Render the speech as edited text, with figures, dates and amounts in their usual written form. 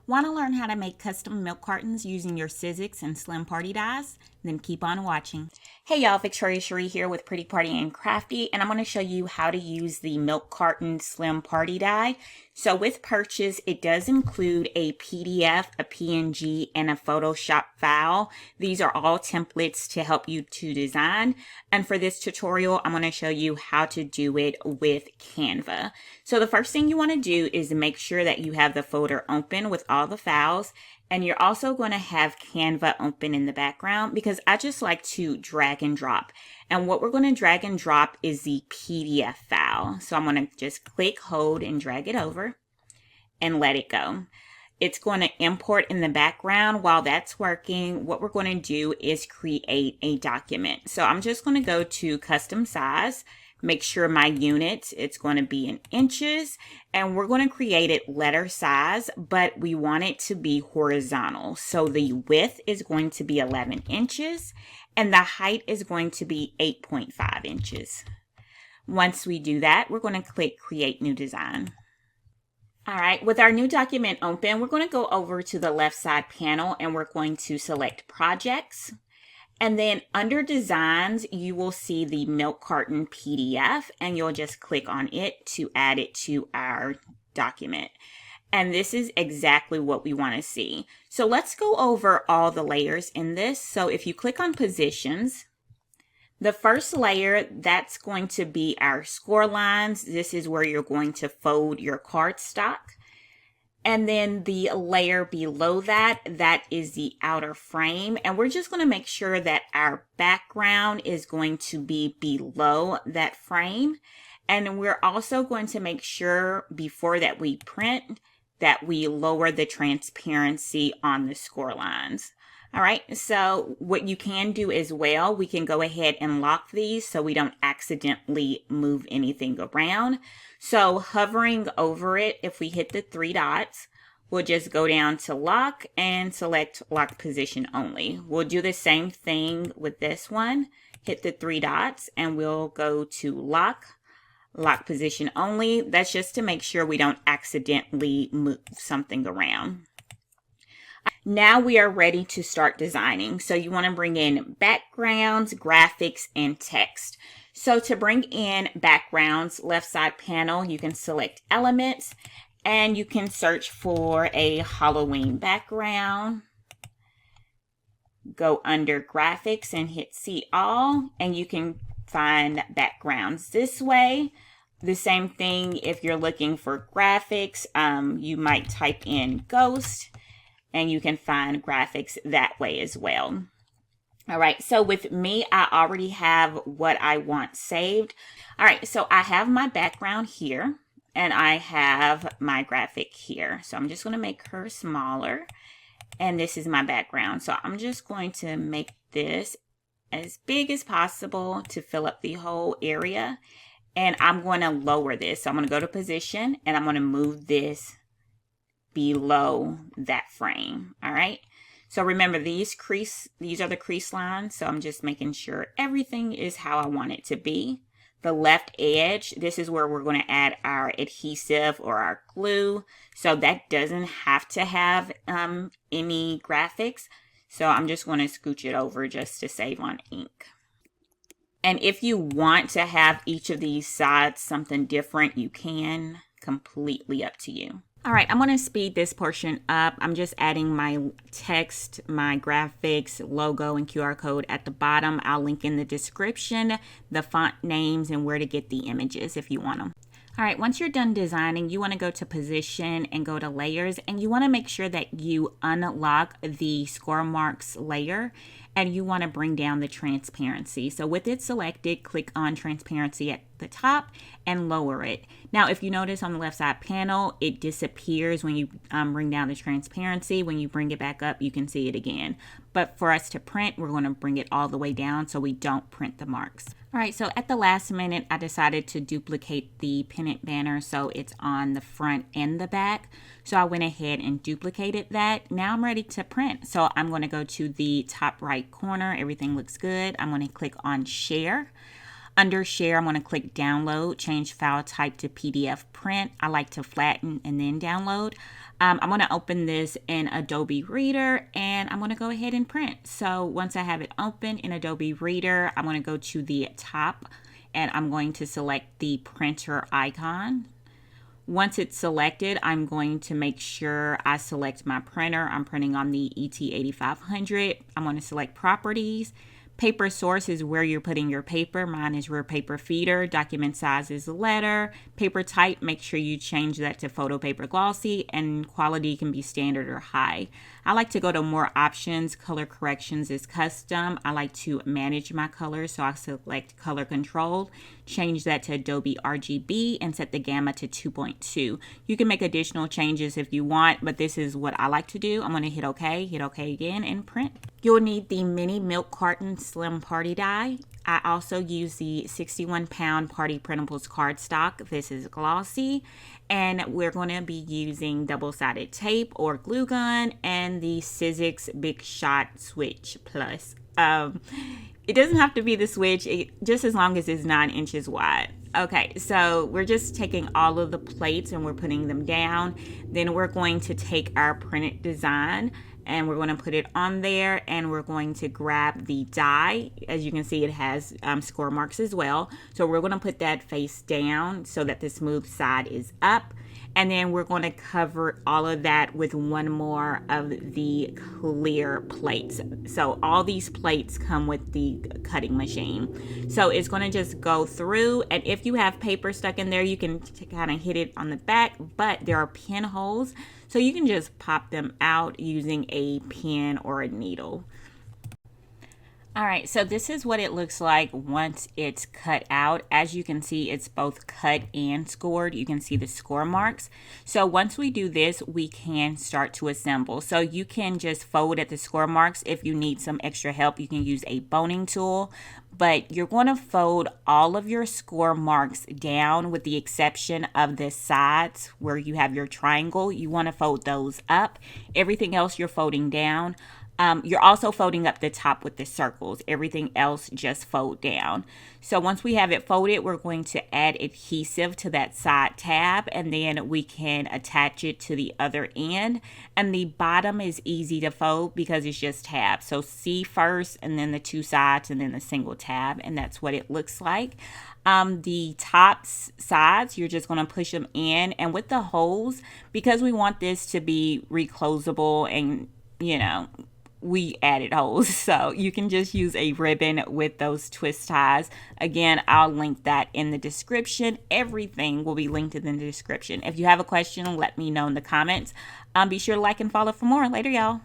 Want to learn how to make custom milk cartons using your Sizzix and Slim Party dies? Then keep on watching. Hey y'all, Victoria Cherie here with Pretty Party and Crafty, and I'm going to show you how to use the milk carton Slim Party die. So with purchase, it does include a PDF, a PNG, and a Photoshop file. These are all templates to help you to design. And for this tutorial, I'm going to show you how to do it with Canva. So the first thing you want to do is make sure that you have the folder open with all the files. And you're also going to have Canva open in the background because I just like to drag and drop. And what we're going to drag and drop is the PDF file. So I'm going to just click, hold, and drag it over and let it go. It's going to import in the background. While that's working, what we're going to do is create a document. So I'm just going to go to custom size. Make sure my units, it's going to be in inches, and we're going to create it letter size, but we want it to be horizontal. So the width is going to be 11 inches and the height is going to be 8.5 inches. Once we do that, we're going to click Create New Design. All right, with our new document open, we're going to go over to the left side panel and we're going to select Projects. And then under Designs, you will see the milk carton PDF, and you'll just click on it to add it to our document. And this is exactly what we want to see. So let's go over all the layers in this. So if you click on Positions, the first layer, that's going to be our score lines. This is where you're going to fold your cardstock. And then the layer below that, that is the outer frame. And we're just going to make sure that our background is going to be below that frame. And we're also going to make sure before that we print that we lower the transparency on the score lines. All right, so what you can do as well, we can go ahead and lock these so we don't accidentally move anything around. So hovering over it, if we hit the three dots, we'll just go down to lock and select lock position only. We'll do the same thing with this one. Hit the three dots and we'll go to lock position only. That's just to make sure we don't accidentally move something around. Now we are ready to start designing. So you want to bring in backgrounds, graphics, and text. So to bring in backgrounds, left side panel, you can select elements and you can search for a Halloween background. Go under graphics and hit see all, and you can find backgrounds this way. The same thing if you're looking for graphics, you might type in ghost and you can find graphics that way as well. All right, so with me, I already have what I want saved. All right, so I have my background here and I have my graphic here. So I'm just going to make her smaller, and this is my background. So I'm just going to make this as big as possible to fill up the whole area. And I'm going to lower this. So I'm going to go to position and I'm going to move this below that frame. All right. So remember, these are the crease lines. So I'm just making sure everything is how I want it to be. The left edge, this is where we're going to add our adhesive or our glue. So that doesn't have to have any graphics. So I'm just going to scooch it over just to save on ink. And if you want to have each of these sides something different, you can. Completely up to you. All right, I'm going to speed this portion up. I'm just adding my text, my graphics, logo, and QR code at the bottom. I'll link in the description the font names and where to get the images if you want them. All right, once you're done designing, you want to go to position and go to layers, and you want to make sure that you unlock the score marks layer, and you want to bring down the transparency. So with it selected, click on transparency at the top and lower it. Now, if you notice on the left side panel, it disappears when you bring down the transparency. When you bring it back up, you can see it again. But for us to print, we're going to bring it all the way down so we don't print the marks. All right, so at the last minute, I decided to duplicate the pennant banner so it's on the front and the back. So I went ahead and duplicated that. Now I'm ready to print. So I'm going to go to the top right corner. Everything looks good. I'm going to click on share. Under share, I'm going to click download, change file type to PDF print. I like to flatten and then download. I'm going to open this in Adobe Reader and I'm going to go ahead and print. So once I have it open in Adobe Reader, I'm going to go to the top and I'm going to select the printer icon. Once it's selected, I'm going to make sure I select my printer. I'm printing on the ET8500. I'm going to select properties. Paper source is where you're putting your paper. Mine is rear paper feeder. Document size is letter. Paper type, make sure you change that to photo paper glossy, and quality can be standard or high. I like to go to more options. Color corrections is custom. I like to manage my colors, so I select color control. Change that to Adobe RGB and set the gamma to 2.2. You can make additional changes if you want, but this is what I like to do. I'm going to hit OK again, and print. You'll need the mini milk carton slim party die. I also use the 61-pound Party Printables cardstock. This is glossy, and we're going to be using double-sided tape or glue gun and the Sizzix Big Shot Switch Plus. It doesn't have to be the switch, just as long as it's 9 inches wide. Okay, so we're just taking all of the plates and we're putting them down. Then we're going to take our printed design and we're going to put it on there, and we're going to grab the die. As you can see, it has score marks as well. So we're going to put that face down so that the smooth side is up. And then we're going to cover all of that with one more of the clear plates. So all these plates come with the cutting machine. So it's going to just go through, and if you have paper stuck in there, you can kind of hit it on the back, but there are pinholes. So you can just pop them out using a pen or a needle. All right, so this is what it looks like once it's cut out. As you can see, it's both cut and scored. You can see the score marks. So once we do this, we can start to assemble. So you can just fold at the score marks. If you need some extra help, you can use a boning tool. But you're going to fold all of your score marks down with the exception of the sides where you have your triangle. You want to fold those up. Everything else you're folding down. You're also folding up the top with the circles. Everything else just fold down. So once we have it folded, we're going to add adhesive to that side tab, and then we can attach it to the other end. And the bottom is easy to fold because it's just tabs. So C first, and then the two sides, and then the single tab, and that's what it looks like. The top sides, you're just going to push them in, and with the holes, because we want this to be reclosable and, you know, we added holes, so you can just use a ribbon with those twist ties. Again, I'll link that in the description. Everything will be linked in the description. If you have a question, let me know in the comments. Be sure to like and follow for more. Later, y'all.